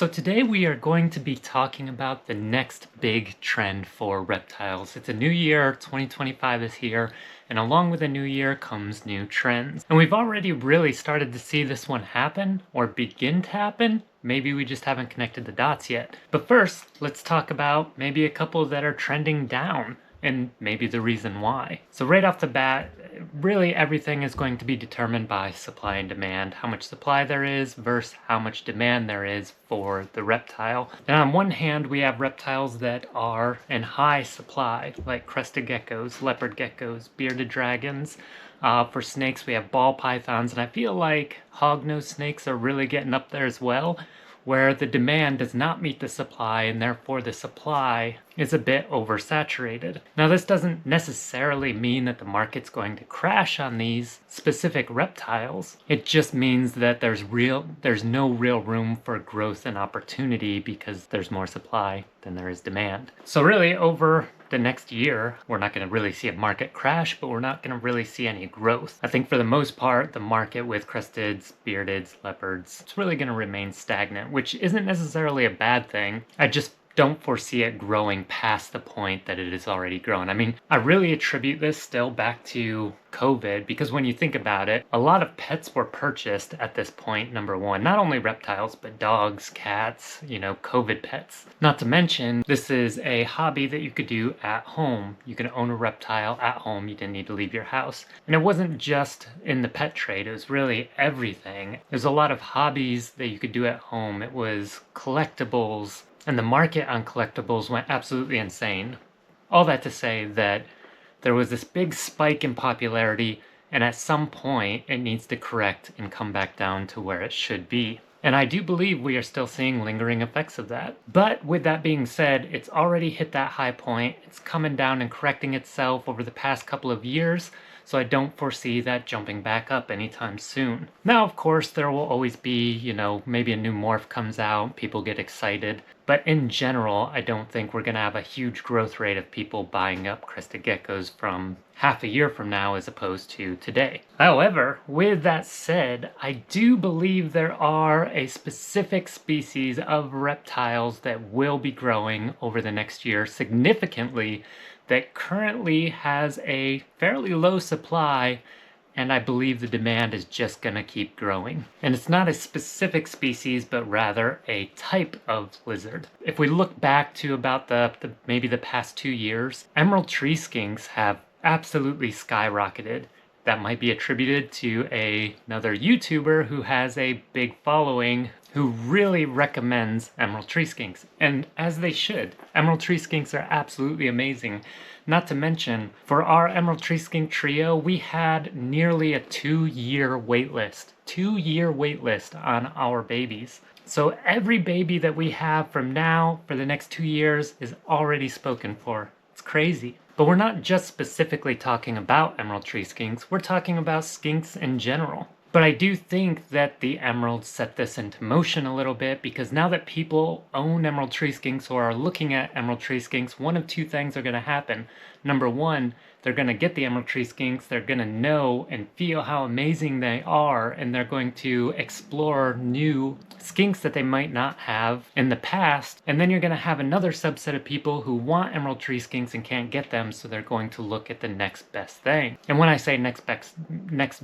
So today we are going to be talking about the next big trend for reptiles. It's a new year, 2025 is here, and along with the new year comes new trends. And we've already really started to see this one happen or begin to happen. Maybe we just haven't connected the dots yet. But first, let's talk about maybe a couple that are trending down and maybe the reason why. So right off the bat, really everything is going to be determined by supply and demand, how much supply there is versus how much demand there is for the reptile. And on one hand, we have reptiles that are in high supply, like crested geckos, leopard geckos, bearded dragons. For snakes, we have ball pythons, and I feel like hognose snakes are really getting up there as well, where the demand does not meet the supply and therefore the supply is a bit oversaturated. Now, this doesn't necessarily mean that the market's going to crash on these specific reptiles. It just means that there's no real room for growth and opportunity because there's more supply than there is demand. So really, over the next year, we're not going to really see a market crash, but we're not going to really see any growth. I think for the most part, the market with cresteds, beardeds, leopards, it's really going to remain stagnant, which isn't necessarily a bad thing. I just don't foresee it growing past the point that it is already grown. I mean, I really attribute this still back to COVID, because when you think about it, a lot of pets were purchased at this point, number one. Not only reptiles, but dogs, cats, COVID pets. Not to mention, this is a hobby that you could do at home. You can own a reptile at home. You didn't need to leave your house. And it wasn't just in the pet trade. It was really everything. There's a lot of hobbies that you could do at home. It was collectibles, and the market on collectibles went absolutely insane. All that to say that there was this big spike in popularity, and at some point it needs to correct and come back down to where it should be. And I do believe we are still seeing lingering effects of that. But with that being said, it's already hit that high point. It's coming down and correcting itself over the past couple of years, so I don't foresee that jumping back up anytime soon. Now, of course, there will always be, maybe a new morph comes out, people get excited. But in general, I don't think we're going to have a huge growth rate of people buying up crested geckos from half a year from now as opposed to today. However, with that said, I do believe there are a specific species of reptiles that will be growing over the next year significantly that currently has a fairly low supply, and I believe the demand is just going to keep growing. And it's not a specific species, but rather a type of lizard. If we look back to about maybe the past 2 years, emerald tree skinks have absolutely skyrocketed. That might be attributed to another YouTuber who has a big following who really recommends emerald tree skinks, and as they should. Emerald tree skinks are absolutely amazing. Not to mention, for our emerald tree skink trio, we had nearly a 2-year wait list. 2-year wait list on our babies. So every baby that we have from now for the next 2 years is already spoken for. It's crazy. But we're not just specifically talking about emerald tree skinks, we're talking about skinks in general. But I do think that the emeralds set this into motion a little bit, because now that people own emerald tree skinks or are looking at emerald tree skinks, one of two things are going to happen. Number one, they're going to get the emerald tree skinks, they're going to know and feel how amazing they are, and they're going to explore new skinks that they might not have in the past. And then you're going to have another subset of people who want emerald tree skinks and can't get them, so they're going to look at the next best thing. And when I say next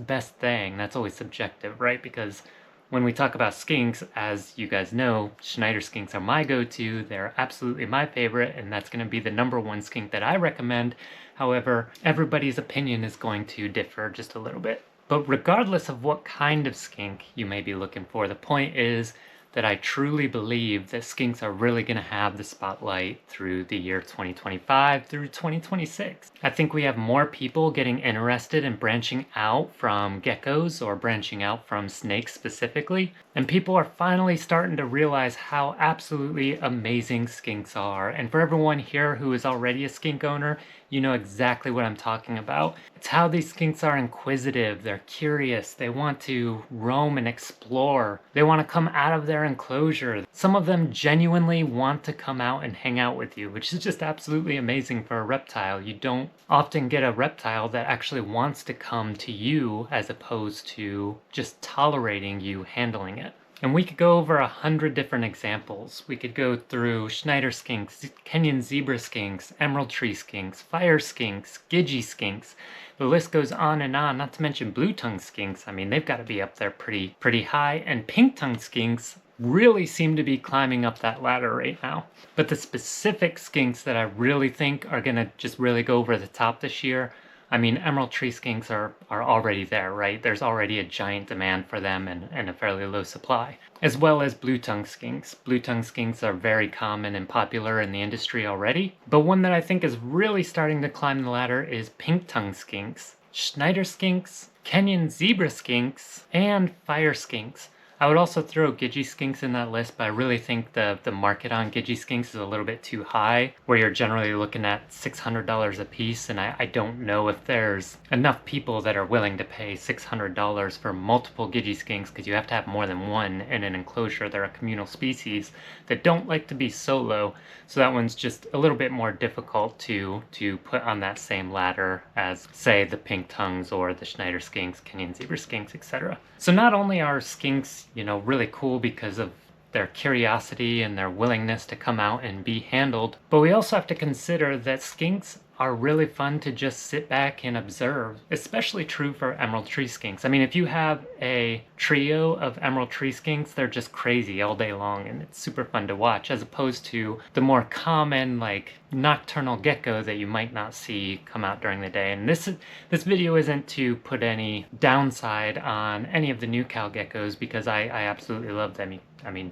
best thing, that's always subjective, right? Because when we talk about skinks, as you guys know, Schneider skinks are my go-to. They're absolutely my favorite, and that's going to be the number one skink that I recommend. However, everybody's opinion is going to differ just a little bit. But regardless of what kind of skink you may be looking for, the point is that I truly believe that skinks are really going to have the spotlight through the year 2025 through 2026. I think we have more people getting interested in branching out from geckos or branching out from snakes specifically, and people are finally starting to realize how absolutely amazing skinks are. And for everyone here who is already a skink owner, you know exactly what I'm talking about. It's how these skinks are inquisitive, they're curious, they want to roam and explore, they want to come out of their enclosure. Some of them genuinely want to come out and hang out with you, which is just absolutely amazing for a reptile. You don't often get a reptile that actually wants to come to you as opposed to just tolerating you handling it. And we could go over 100 different examples. We could go through Schneider skinks, Kenyan zebra skinks, emerald tree skinks, fire skinks, Gidgee skinks. The list goes on, not to mention blue tongue skinks. I mean, they've got to be up there pretty high. And pink tongue skinks really seem to be climbing up that ladder right now. But the specific skinks that I really think are gonna just really go over the top this year, I mean, emerald tree skinks are already there, right? There's already a giant demand for them and a fairly low supply, as well as blue tongue skinks. Blue tongue skinks are very common and popular in the industry already, but one that I think is really starting to climb the ladder is pink tongue skinks, Schneider skinks, Kenyan zebra skinks, and fire skinks. I would also throw Gidgee skinks in that list, but I really think the market on Gidgee skinks is a little bit too high, where you're generally looking at $600 a piece, and I don't know if there's enough people that are willing to pay $600 for multiple Gidgee skinks, because you have to have more than one in an enclosure. They're a communal species that don't like to be solo, so that one's just a little bit more difficult to put on that same ladder as, say, the pink tongues or the Schneider skinks, Kenyan zebra skinks, etc. So not only are skinks, really cool because of their curiosity and their willingness to come out and be handled, but we also have to consider that skinks are really fun to just sit back and observe, especially true for emerald tree skinks. I mean, if you have a trio of emerald tree skinks, they're just crazy all day long, and it's super fun to watch, as opposed to the more common, like, nocturnal gecko that you might not see come out during the day. And this video isn't to put any downside on any of the new cow geckos, because I absolutely love them. I mean,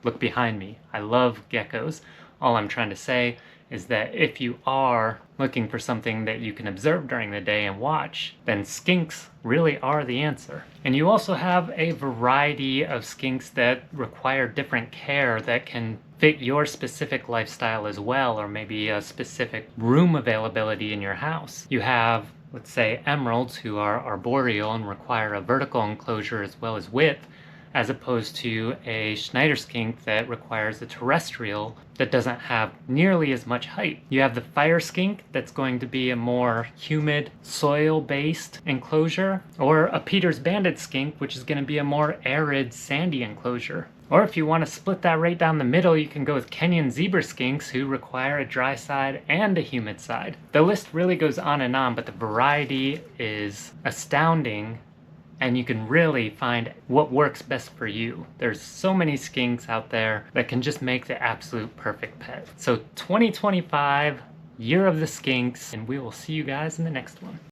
look behind me. I love geckos. All I'm trying to say is that if you are looking for something that you can observe during the day and watch, then skinks really are the answer. And you also have a variety of skinks that require different care that can fit your specific lifestyle as well, or maybe a specific room availability in your house. You have, let's say, emeralds who are arboreal and require a vertical enclosure as well as width, as opposed to a Schneider skink that requires a terrestrial that doesn't have nearly as much height. You have the fire skink that's going to be a more humid, soil-based enclosure, or a Peter's banded skink, which is going to be a more arid, sandy enclosure. Or if you want to split that right down the middle, you can go with Kenyan zebra skinks, who require a dry side and a humid side. The list really goes on, but the variety is astounding, and you can really find what works best for you. There's so many skinks out there that can just make the absolute perfect pet. So 2025, year of the skinks, and we will see you guys in the next one.